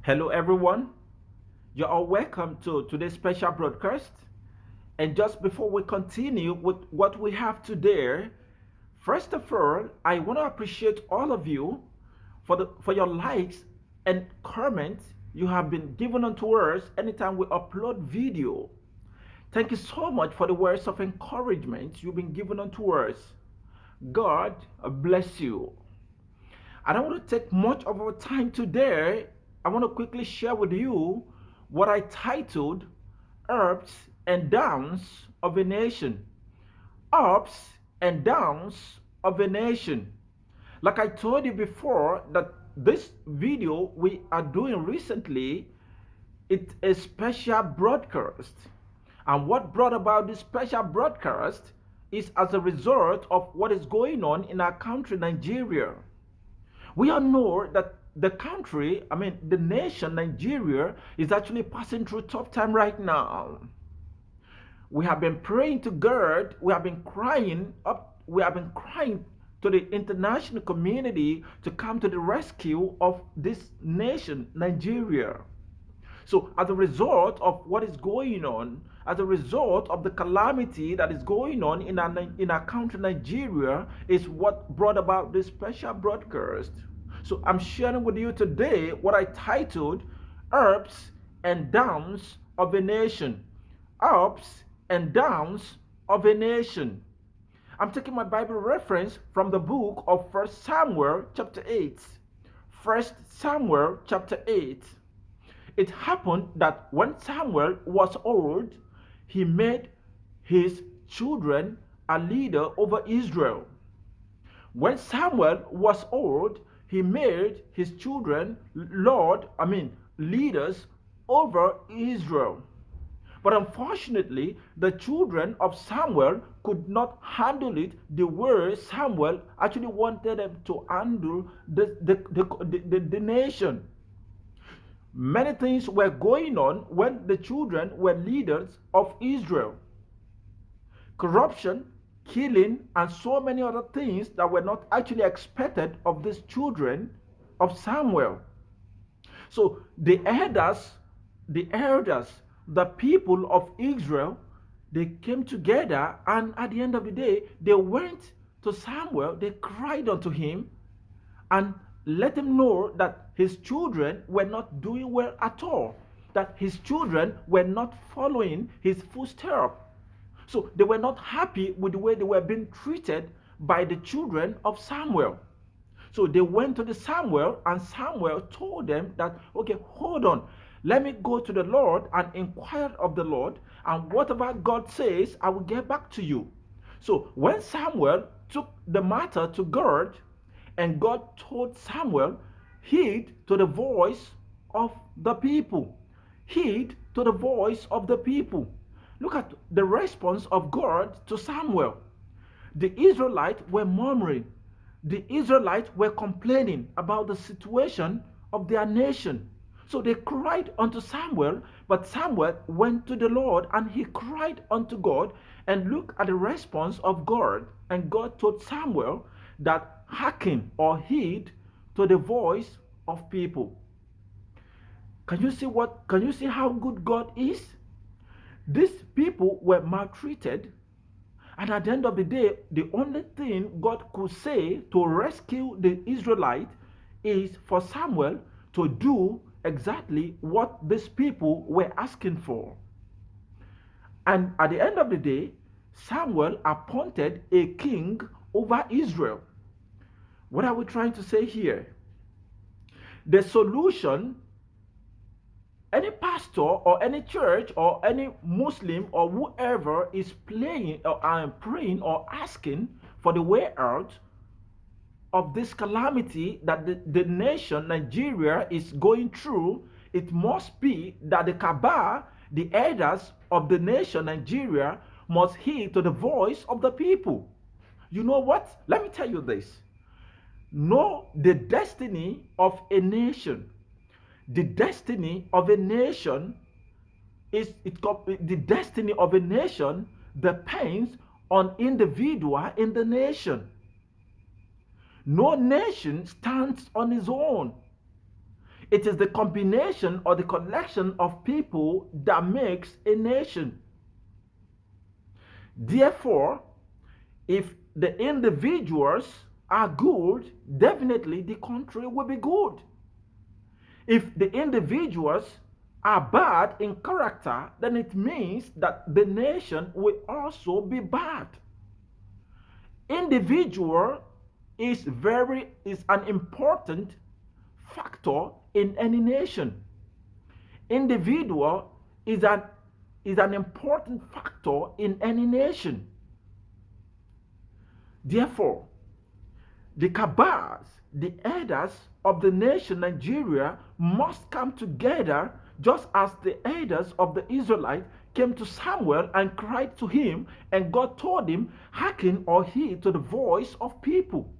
Hello, everyone. You are welcome to today's special broadcast. And just before we continue with what we have today, first of all, I want to appreciate all of you for your likes and comments you have been given unto us anytime we upload video. Thank you so much for the words of encouragement you've been given unto us. God bless you. I don't want to take much of our time today. I want to quickly share with you what I titled Ups and Downs of a Nation. Ups and Downs of a Nation. Like I told you before, that this video we are doing recently, it's a special broadcast. And what brought about this special broadcast is as a result of what is going on in our country, Nigeria. We all know that the nation, Nigeria, is actually passing through a tough time right now. We have been praying to God, we have been crying to the international community to come to the rescue of this nation, Nigeria. So, as a result of what is going on, as a result of the calamity that is going on in our country, Nigeria, is what brought about this special broadcast. So, I'm sharing with you today what I titled Ups and Downs of a Nation. Ups and Downs of a Nation. I'm taking my Bible reference from the book of 1 Samuel chapter 8. 1 Samuel chapter 8. It happened that when Samuel was old, he made his children a leader over Israel. When Samuel was old, he made his children leaders over Israel. But unfortunately, the children of Samuel could not handle it the way Samuel actually wanted them to handle the nation. Many things were going on when the children were leaders of Israel. Corruption, killing, and so many other things that were not actually expected of these children of Samuel. So the people of Israel, they came together, and at the end of the day, they went to Samuel, they cried unto him, and let him know that his children were not doing well at all, that his children were not following his footsteps. So they were not happy with the way they were being treated by the children of Samuel. So they went to the Samuel, and Samuel told them that, okay, hold on, let me go to the Lord and inquire of the Lord, and whatever God says, I will get back to you. So when Samuel took the matter to God, and God told Samuel, heed to the voice of the people. Heed to the voice of the people. Look at the response of God to Samuel. The Israelites were murmuring. The Israelites were complaining about the situation of their nation. So they cried unto Samuel, but Samuel went to the Lord and he cried unto God. And look at the response of God. And God told Samuel that hearken or heed to the voice of people. Can you see how good God is? These people were maltreated, and at the end of the day, the only thing God could say to rescue the Israelites is for Samuel to do exactly what these people were asking for. And at the end of the day, Samuel appointed a king over Israel. What are we trying to say here? The solution, any pastor or any church or any Muslim or whoever is praying or asking for the way out of this calamity that the nation Nigeria is going through, it must be that the Kaaba, the elders of the nation Nigeria, must heed to the voice of the people. You know what? Let me tell you this. Know the destiny of a nation. The destiny of a nation the destiny of a nation depends on individual in the nation. No nation stands on its own. It is the combination or the collection of people that makes a nation. Therefore, if the individuals are good, definitely the country will be good. If the individuals are bad in character, then it means that the nation will also be bad. Individual is an important factor in any nation. Individual is an important factor in any nation. Therefore, the Kabas, the elders of the nation Nigeria, must come together just as the elders of the Israelites came to Samuel and cried to him, and God told him, hearken or heed to the voice of people.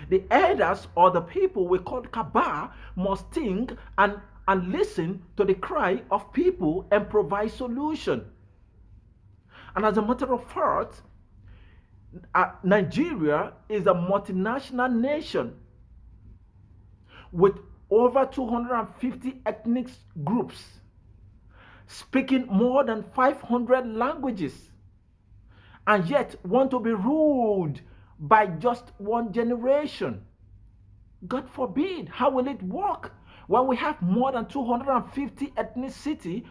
The elders or the people we call Kabah must think and listen to the cry of people and provide solution. And as a matter of fact, Nigeria is a multinational nation with over 250 ethnic groups, speaking more than 500 languages, and yet want to be ruled by just one generation. God forbid, how will it work when we have more than 250 ethnicity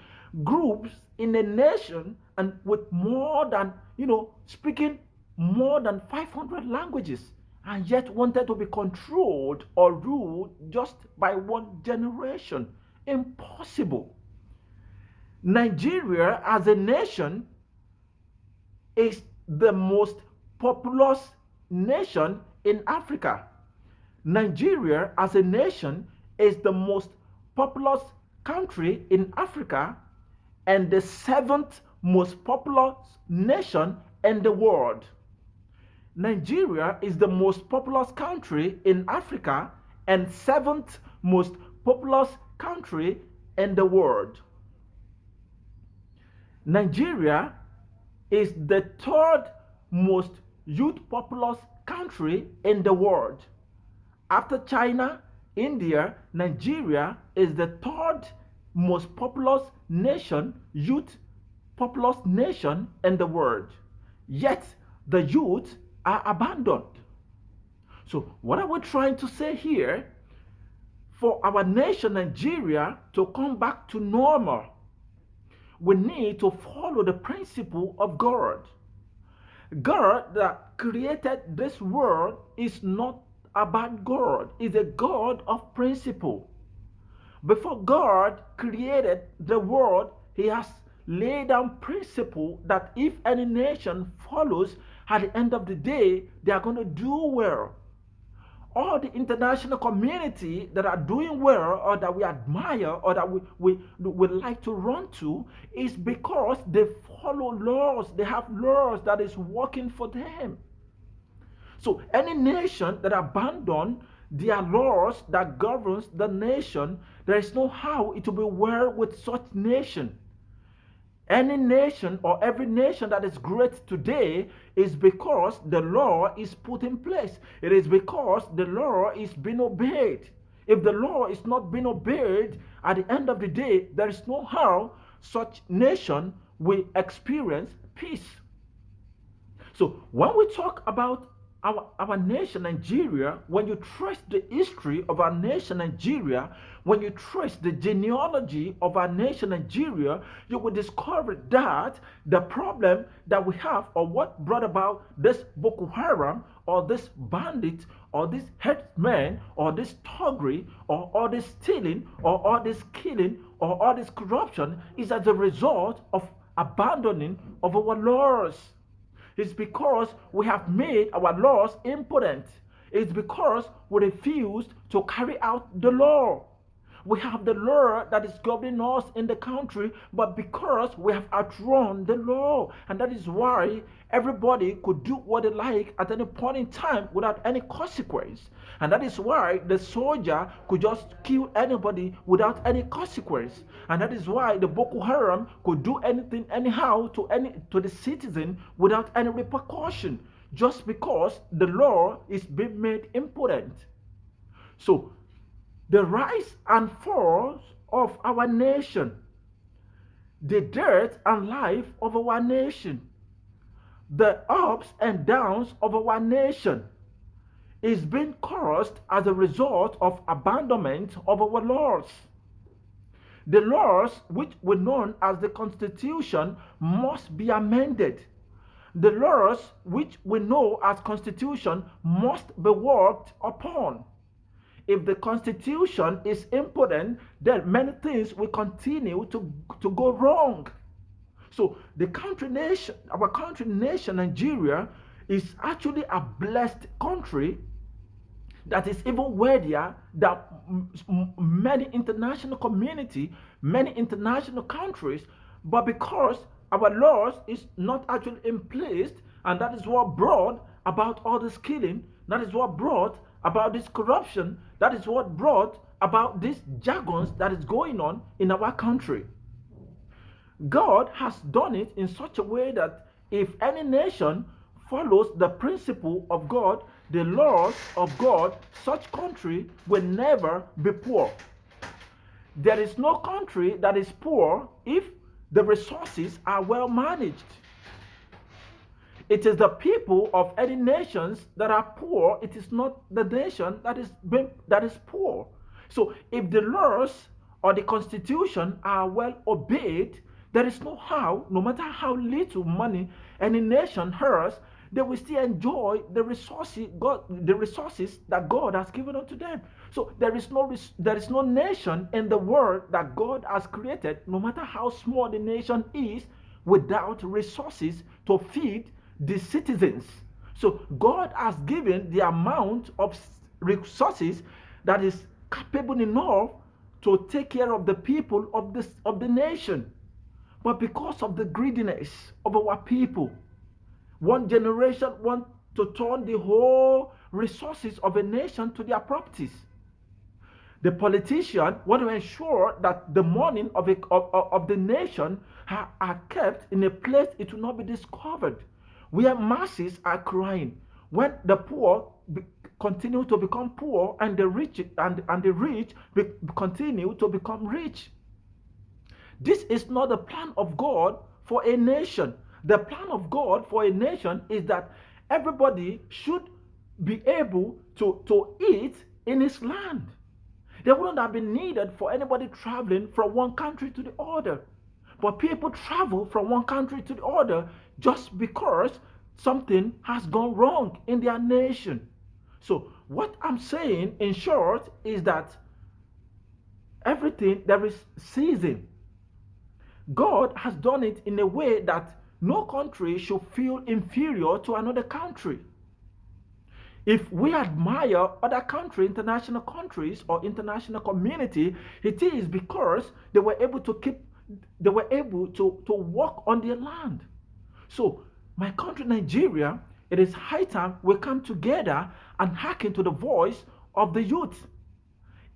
groups in a nation and with more than, speaking more than 500 languages, and yet wanted to be controlled or ruled just by one generation? Impossible. Nigeria as a nation is the most populous nation in Africa. Nigeria as a nation is the most populous country in Africa and the 7th most populous nation in the world. Nigeria is the most populous country in Africa and 7th most populous country in the world. Nigeria is the 3rd most youth populous country in the world. After China, India, Nigeria is the 3rd most populous nation, youth populous nation in the world. Yet the youth are abandoned. So what are we trying to say here? For our nation Nigeria to come back to normal, we need to follow the principle of God. God that created this world is not a bad God, is a God of principle. Before God created the world, he has laid down principle that if any nation follows, at the end of the day, they are going to do well. All the international community that are doing well or that we admire or that we like to run to is because they follow laws. They have laws that is working for them. So any nation that abandon their laws that governs the nation, there is no how it will be well with such nation. Any nation or every nation that is great today is because the law is put in place. It is because the law is being obeyed. If the law is not being obeyed, at the end of the day, there is no how such nation will experience peace. So when we talk about our nation Nigeria, when you trace the history of our nation Nigeria, when you trace the genealogy of our nation Nigeria, you will discover that the problem that we have, or what brought about this Boko Haram, or this bandit, or this headsman, or this thuggery, or all this stealing, or all this killing, or all this corruption, is as a result of abandoning of our laws. It's because we have made our laws impotent. It's because we refused to carry out the law. We have the law that is governing us in the country, but because we have outrun the law, and that is why everybody could do what they like at any point in time without any consequence. And that is why the soldier could just kill anybody without any consequence. And that is why the Boko Haram could do anything anyhow to the citizen without any repercussion, just because the law is being made impotent. So the rise and fall of our nation, the death and life of our nation, the ups and downs of our nation is being caused as a result of abandonment of our laws. The laws, which were known as the Constitution, must be amended. The laws, which we know as Constitution, must be worked upon. If the Constitution is impotent, then many things will continue to go wrong. So the country nation, our country nation, Nigeria, is actually a blessed country that is even worthier than many international community, many international countries. But because our laws is not actually in place, and that is what brought about all this killing, that is what brought about this corruption, that is what brought about these jargons that is going on in our country. God has done it in such a way that if any nation follows the principle of God, the laws of God, such country will never be poor. There is no country that is poor if the resources are well managed. It is the people of any nations that are poor. It is not the nation that is poor. So if the laws or the constitution are well obeyed, there is no how, no matter how little money any nation has, they will still enjoy the resources that God has given unto them. So there is no nation in the world that God has created, no matter how small the nation is, without resources to feed the citizens. So God has given the amount of resources that is capable enough to take care of the people of the nation. But because of the greediness of our people, one generation wants to turn the whole resources of a nation to their properties. The politicians want to ensure that the money of the nation are kept in a place it will not be discovered, where masses are crying. When the poor continue to become poor and the rich continue to become rich. This is not the plan of God for a nation. The plan of God for a nation is that everybody should be able to eat in his land. There wouldn't have been needed for anybody traveling from one country to the other. But people travel from one country to the other just because something has gone wrong in their nation. So what I'm saying in short is that everything there is season. God has done it in a way that no country should feel inferior to another country. If we admire other countries, international countries or international community, it is because they were able to work on their land. So my country, Nigeria, it is high time we come together and hearken to the voice of the youth.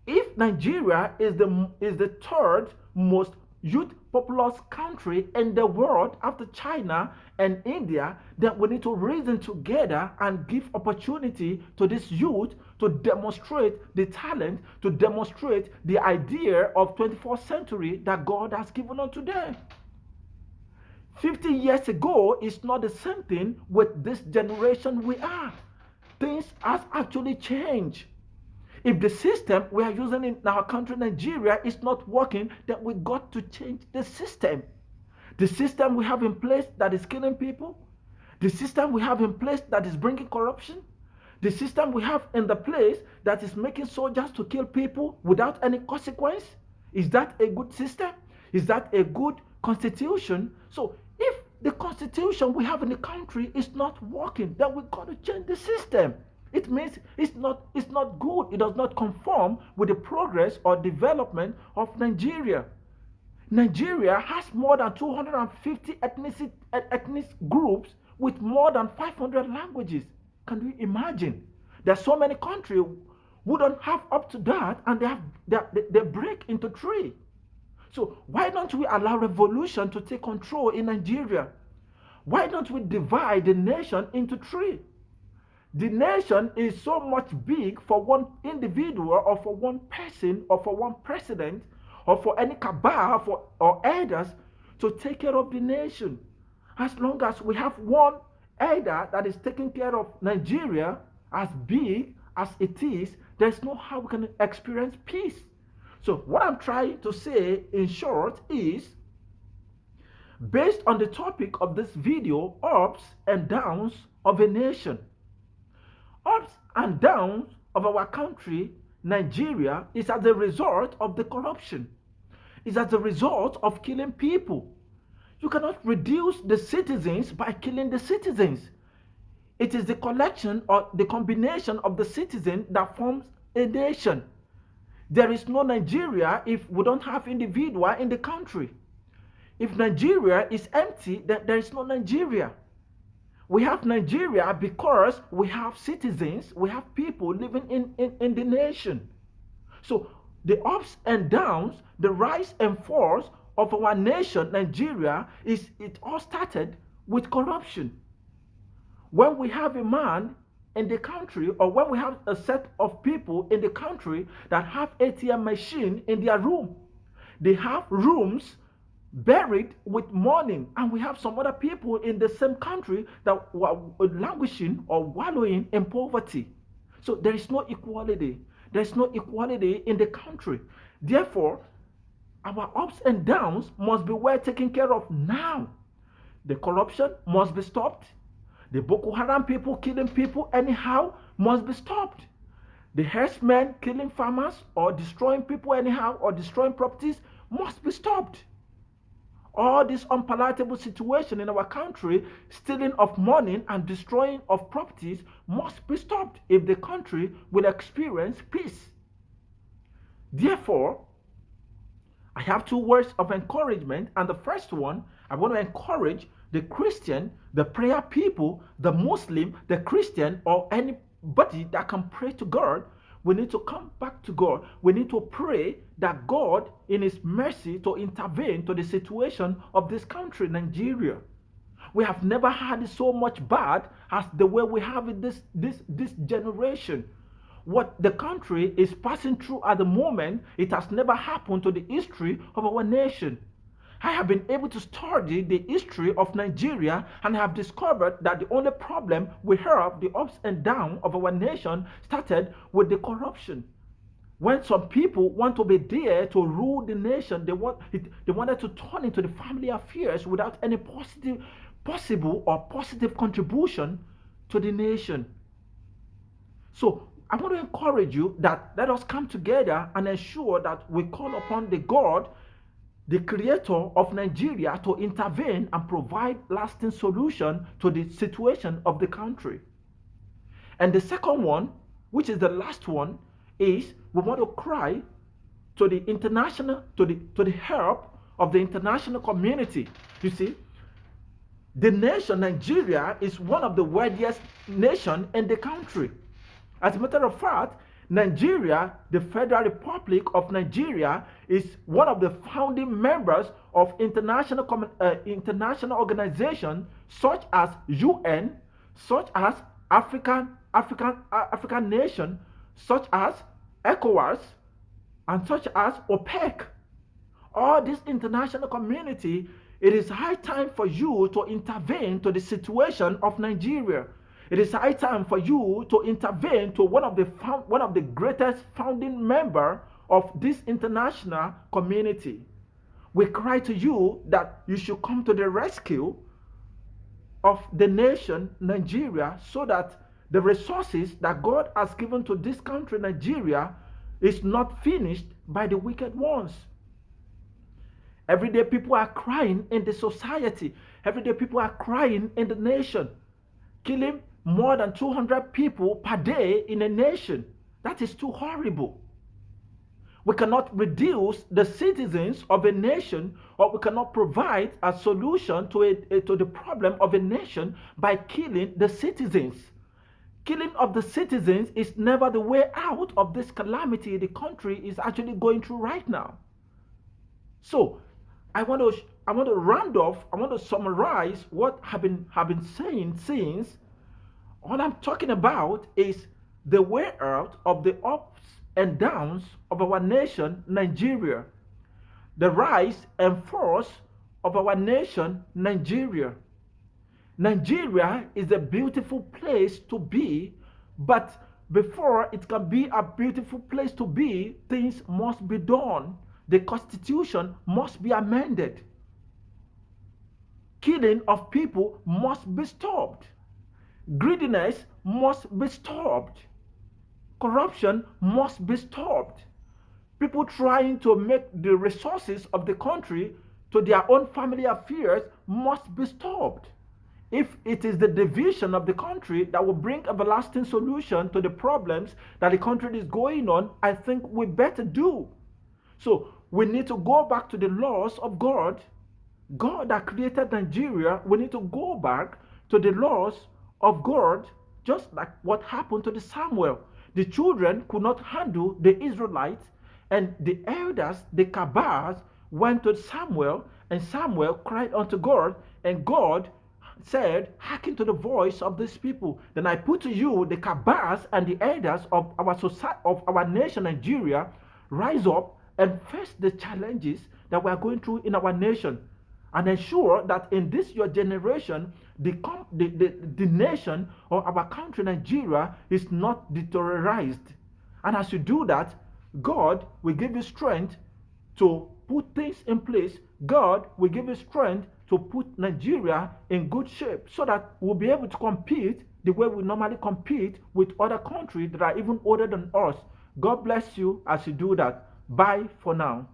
If Nigeria is the third most youth populous country in the world after China and India, then we need to reason together and give opportunity to this youth to demonstrate the talent, to demonstrate the idea of 21st century that God has given unto them. 50 years ago is not the same thing with this generation we are. Things has actually changed. If the system we are using in our country, Nigeria, is not working, then we got to change the system. The system we have in place that is killing people, the system we have in place that is bringing corruption, the system we have in the place that is making soldiers to kill people without any consequence. Is that a good system? Is that a good constitution? So if the constitution we have in the country is not working, then we got to change the system. It means it's not good. It does not conform with the progress or development of Nigeria. Nigeria has more than 250 ethnic groups with more than 500 languages. Can you imagine? There are so many countries who don't have up to that, and they break into three. So why don't we allow revolution to take control in Nigeria? Why don't we divide the nation into three? The nation is so much big for one individual or for one person or for one president or for any cabal or elders to take care of the nation. As long as we have one elder that is taking care of Nigeria as big as it is, there's no how we can experience peace. So what I'm trying to say in short is, based on the topic of this video, ups and downs of a nation. Ups and downs of our country, Nigeria, is as a result of the corruption. Is as a result of killing people. You cannot reduce the citizens by killing the citizens. It is the collection or the combination of the citizen that forms a nation. There is no Nigeria if we don't have individual in the country. If Nigeria is empty, then there is no Nigeria. We have Nigeria because we have citizens, we have people living in the nation. So the ups and downs, the rise and falls of our nation, Nigeria, it all started with corruption. When we have a man in the country, or when we have a set of people in the country that have ATM machine in their room, they have rooms buried with money, and we have some other people in the same country that were languishing or wallowing in poverty. So there is no equality. There is no equality in the country. Therefore, our ups and downs must be well taken care of now. The corruption must be stopped. The Boko Haram people killing people anyhow must be stopped. The herdsmen killing farmers or destroying people anyhow or destroying properties must be stopped. All this unpalatable situation in our country, stealing of money and destroying of properties, must be stopped if the country will experience peace. Therefore, I have two words of encouragement, and the first one, I want to encourage the Christian, the prayer people, the Muslim, the Christian, or anybody that can pray to God. We need to come back to God. We need to pray that God, in His mercy, to intervene to the situation of this country, Nigeria. We have never had it so much bad as the way we have it this generation. What the country is passing through at the moment, it has never happened to the history of our nation. I have been able to study the history of Nigeria and have discovered that the only problem we have, the ups and downs of our nation, started with the corruption. When some people want to be there to rule the nation, they wanted to turn into the family affairs without any possible contribution to the nation. So I want to encourage you that let us come together and ensure that we call upon the God, the creator of Nigeria, to intervene and provide lasting solution to the situation of the country. And the second one, which is the last one, is we want to cry to the international, to the help of the international community. You see, the nation Nigeria is one of the wealthiest nations in the country. As a matter of fact, Nigeria, the Federal Republic of Nigeria, is one of the founding members of international organizations such as UN, such as African nation, such as ECOWAS, and such as OPEC. All this international community, it is high time for you to intervene to the situation of Nigeria. It is high time for you to intervene to one of the greatest founding member of this international community. We cry to you that you should come to the rescue of the nation Nigeria, so that the resources that God has given to this country Nigeria is not finished by the wicked ones. Every day people are crying in the society. Every day people are crying in the nation, killing more than 200 people per day in a nation. That is too horrible. We cannot reduce the citizens of a nation, or we cannot provide a solution to the problem of a nation by killing the citizens. Killing of the citizens is never the way out of this calamity the country is actually going through right now. So I want to round off, I want to summarize what I've been saying since All I'm talking about is the way out of the ups and downs of our nation, Nigeria. The rise and force of our nation, Nigeria. Nigeria is a beautiful place to be, but before it can be a beautiful place to be, things must be done. The constitution must be amended. Killing of people must be stopped. Greediness must be stopped. Corruption must be stopped. People trying to make the resources of the country to their own family affairs must be stopped. If it is the division of the country that will bring everlasting solution to the problems that the country is going on, I think we better do. So we need to go back to the laws of God. God that created Nigeria, we need to go back to the laws of God, just like what happened to the Samuel. The children could not handle the Israelites, and the elders, the Kabbas, went to Samuel, and Samuel cried unto God, and God said, hearken to the voice of these people. Then I put to you the Kabbas and the elders of our society, of our nation, Nigeria, rise up and face the challenges that we are going through in our nation, and ensure that in this your generation, the nation or our country, Nigeria, is not deteriorized. And as you do that, God will give you strength to put things in place. God will give you strength to put Nigeria in good shape so that we'll be able to compete the way we normally compete with other countries that are even older than us. God bless you as you do that. Bye for now.